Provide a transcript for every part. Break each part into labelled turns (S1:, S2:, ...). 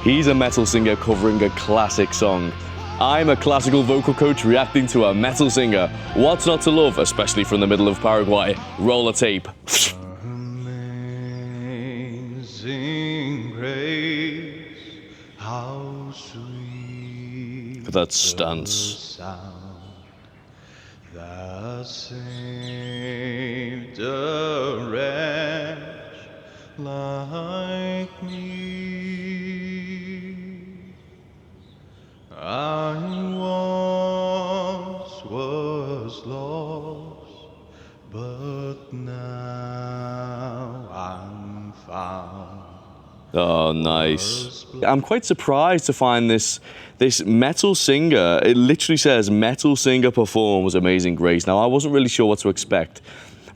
S1: He's a metal singer covering a classic song. I'm a classical vocal coach reacting to a metal singer. What's not to love, especially from the middle of Paraguay? Roll a tape.
S2: Amazing grace, how sweet
S1: For that stance.
S2: the sound that saved a wretch like me. I once was lost, but now I'm found.
S1: Oh, nice. I'm quite surprised to find this metal singer. It literally says metal singer performs Amazing Grace. Now, I wasn't really sure what to expect,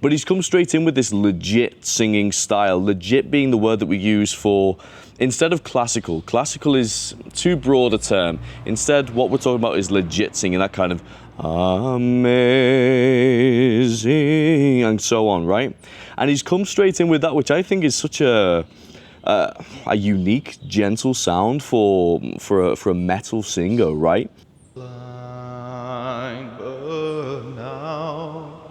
S1: but he's come straight in with this legit singing style. Legit being the word that we use for, instead of classical. Classical is too broad a term. Instead, what we're talking about is legit singing, that kind of amazing and so on, right? And he's come straight in with that, which I think is such a unique, gentle sound for a metal singer, right?
S2: Blind, but now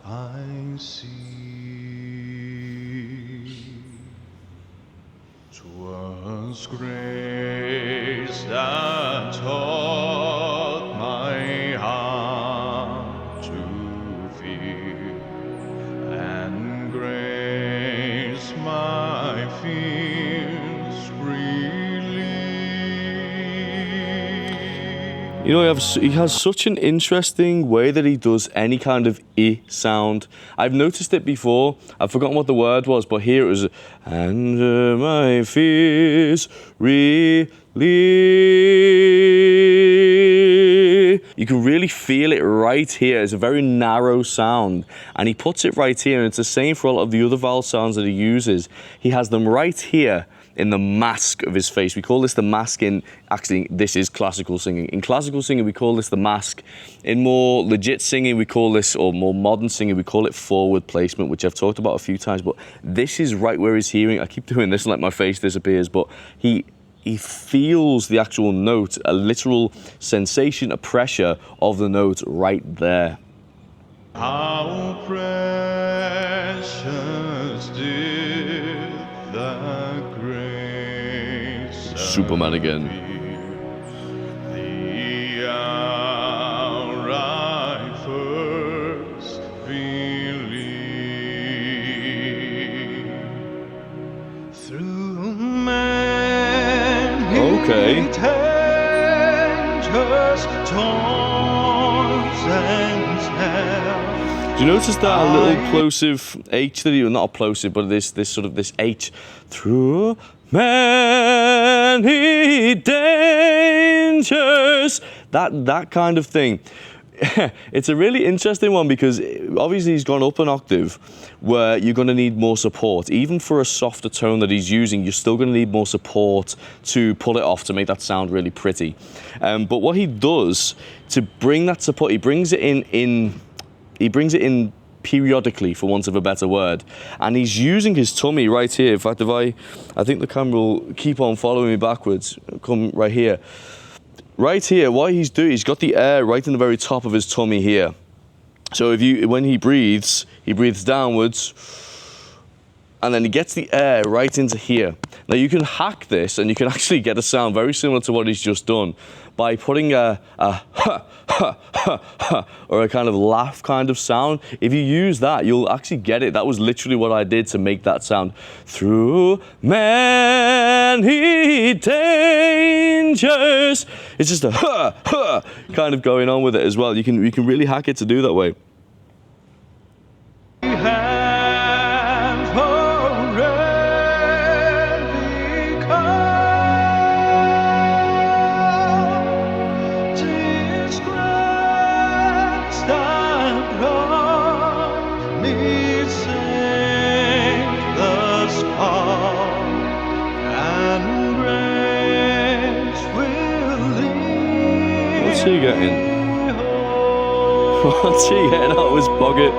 S2: I see. 'Twas grace that taught my heart to fear, and grace my fears relieved.
S1: You know, he has such an interesting way that he does any kind of I sound. I've noticed it before. I've forgotten what the word was, but here it was, and my fears relieved. You can really feel it right here. It's a very narrow sound, and he puts it right here, and it's the same for a lot of the other vowel sounds that he uses. He has them right here in the mask of his face. We call this the mask in, actually, this is classical singing. In classical singing, we call this the mask. In more legit singing, we call this, or more modern singing, we call it forward placement, which I've talked about a few times, but this is right where he's hearing. I keep doing this and like my face disappears, but he feels the actual note, a literal sensation, a pressure of the note right there.
S2: How precious did the grace
S1: Superman again.
S2: the hour I first believed. Through many dangers, toils and hell.
S1: Do you notice that a little plosive H that he, not a plosive, but this sort of this H through many dangers, that kind of thing. It's a really interesting one because obviously he's gone up an octave where you're going to need more support. Even for a softer tone that he's using, you're still going to need more support to pull it off, to make that sound really pretty. But what he does to bring that support, he brings it in periodically, for want of a better word, and he's using his tummy right here. In fact, I think the camera will keep on following me backwards. Come right here. Right here, what he's doing, he's got the air right in the very top of his tummy here. So when he breathes downwards, and then he gets the air right into here. Now you can hack this, and you can actually get a sound very similar to what he's just done by putting a ha, ha, ha, ha, or a kind of laugh kind of sound. If you use that, you'll actually get it. That was literally what I did to make that sound. Through many dangers. It's just a ha, ha kind of going on with it as well. You can really hack it to do that way. What's he getting? What's he getting out of his pocket?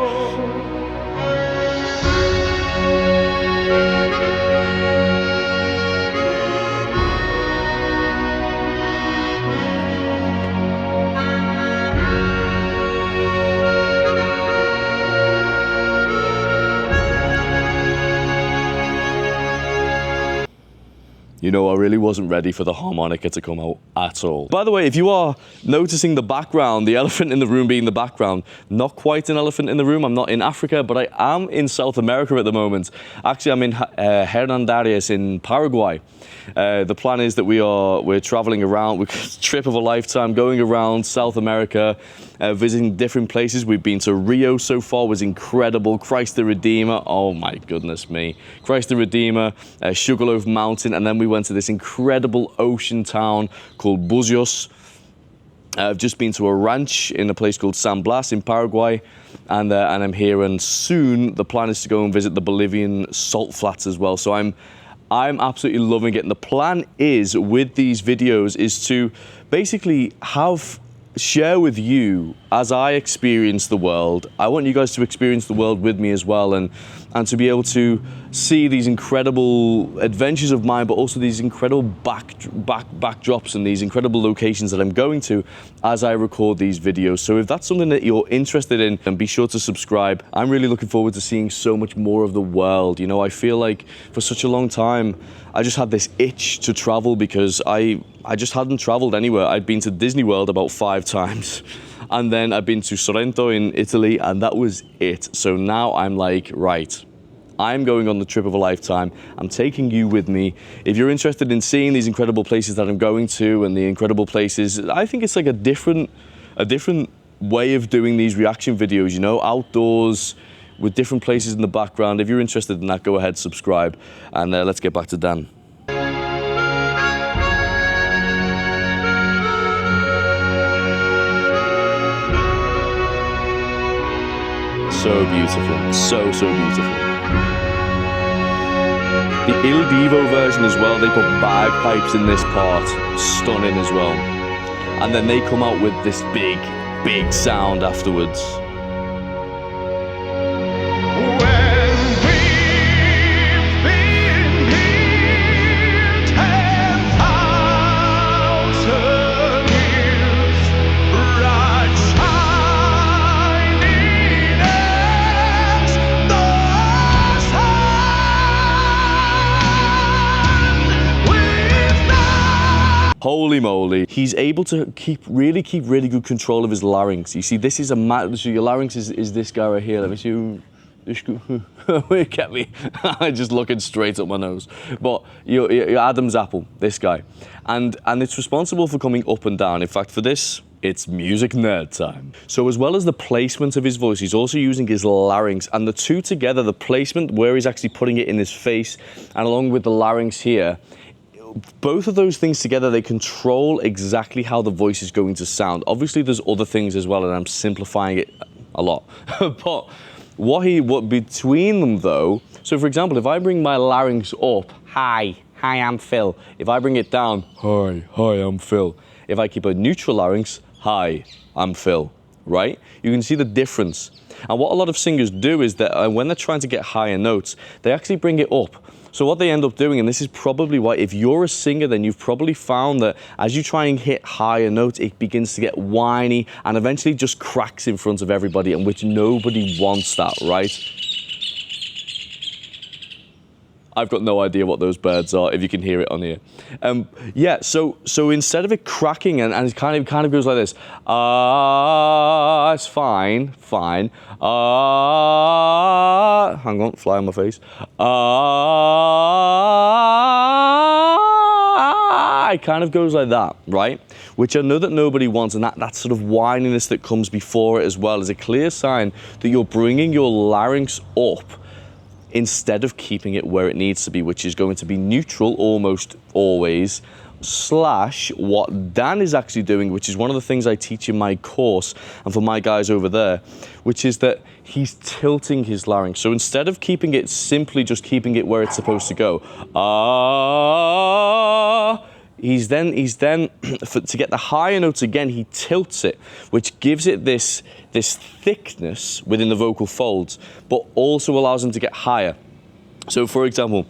S1: know I really wasn't ready for the harmonica to come out at all. By the way, if you are noticing the background, the elephant in the room being the background, not quite an elephant in the room. I'm not in Africa, but I am in South America at the moment. Actually, I'm in Hernandarias in Paraguay. The plan is that we're traveling around, we're trip of a lifetime, going around South America, visiting different places. We've been to Rio so far, was incredible. Christ the Redeemer, oh my goodness me. Christ the Redeemer, Sugarloaf Mountain, and then we went to this incredible ocean town called Buzios. I've just been to a ranch in a place called San Blas in Paraguay, and I'm here, and soon the plan is to go and visit the Bolivian salt flats as well. So I'm absolutely loving it. And the plan is, with these videos, is to basically share with you as I experience the world. I want you guys to experience the world with me as well, and to be able to see these incredible adventures of mine, but also these incredible backdrops and these incredible locations that I'm going to as I record these videos. So if that's something that you're interested in, then be sure to subscribe. I'm really looking forward to seeing so much more of the world. You know, I feel like for such a long time, I just had this itch to travel because I just hadn't traveled anywhere. I'd been to Disney World about 5 times. And then I've been to Sorrento in Italy, and that was it. So now I'm like, right, I'm going on the trip of a lifetime. I'm taking you with me. If you're interested in seeing these incredible places that I'm going to and the incredible places, I think it's like a different way of doing these reaction videos, you know, outdoors with different places in the background. If you're interested in that, go ahead, subscribe, and let's get back to Dan. So beautiful, so beautiful. The Il Divo version as well, they put bagpipes in this part, stunning as well. And then they come out with this big sound afterwards. Holy moly, he's able to keep really good control of his larynx. You see, this is so your larynx is this guy right here. Let me see. Look at me. Just looking straight up my nose. But your Adam's apple, this guy. And it's responsible for coming up and down. In fact, for this, it's music nerd time. So as well as the placement of his voice, he's also using his larynx, and the two together, the placement where he's actually putting it in his face, and along with the larynx here, both of those things together, they control exactly how the voice is going to sound. Obviously, there's other things as well, and I'm simplifying it a lot. But what between them though, so for example, if I bring my larynx up, hi, I'm Phil. If I bring it down, hi, I'm Phil. If I keep a neutral larynx, hi, I'm Phil, right? You can see the difference. And what a lot of singers do is that when they're trying to get higher notes, they actually bring it up. So what they end up doing, and this is probably why, if you're a singer, then you've probably found that as you try and hit higher notes, it begins to get whiny and eventually just cracks in front of everybody, and which nobody wants that, right? I've got no idea what those birds are, if you can hear it on here. Yeah, so instead of it cracking, and it kind of goes like this. It's fine. Hang on, fly on my face. It kind of goes like that, right? Which I know that nobody wants, and that sort of whininess that comes before it as well is a clear sign that you're bringing your larynx up instead of keeping it where it needs to be, which is going to be neutral almost always, slash what Dan is actually doing, which is one of the things I teach in my course and for my guys over there, which is that he's tilting his larynx. So instead of keeping it simply just keeping it where it's supposed to go, he's then to get the higher notes again, he tilts it, which gives it this thickness within the vocal folds, but also allows him to get higher. So for example,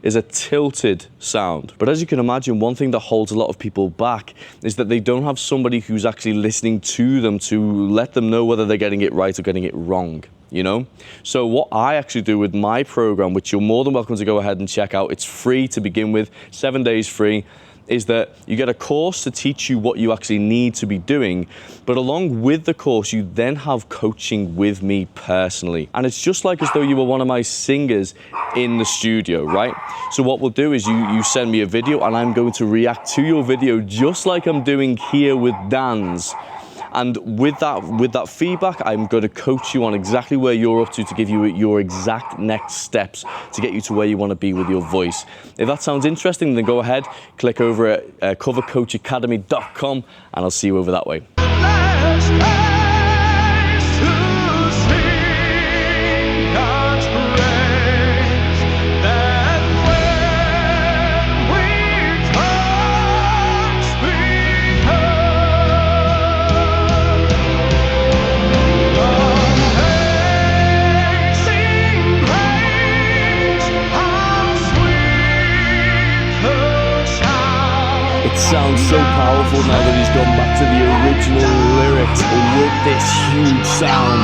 S1: is a tilted sound. But as you can imagine, one thing that holds a lot of people back is that they don't have somebody who's actually listening to them to let them know whether they're getting it right or getting it wrong, you know? So what I actually do with my program, which you're more than welcome to go ahead and check out, it's free to begin with, 7 days free, is that you get a course to teach you what you actually need to be doing, but along with the course, you then have coaching with me personally. And it's just like as though you were one of my singers in the studio, right? So what we'll do is you send me a video and I'm going to react to your video just like I'm doing here with Dan's. And with that feedback, I'm going to coach you on exactly where you're up to give you your exact next steps to get you to where you want to be with your voice. If that sounds interesting, then go ahead, click over at covercoachacademy.com, and I'll see you over that way.
S2: Last place to sing God's praise. That when we touch the amazing grace, how sweet the sound.
S1: It sounds so powerful now that he's gone back to the original lyrics with this huge sound.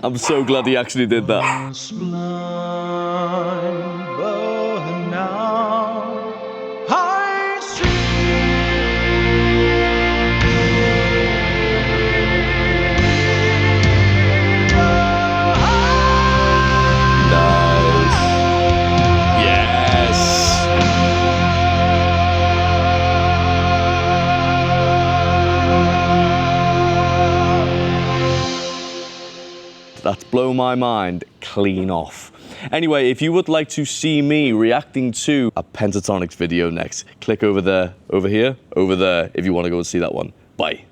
S1: I'm so glad he actually did that.
S2: Was blind, but now I
S1: Nice. Yes. That's blown my mind clean off. Anyway, if you would like to see me reacting to a Pentatonix video next, click over there, over here, over there, if you want to go and see that one. Bye.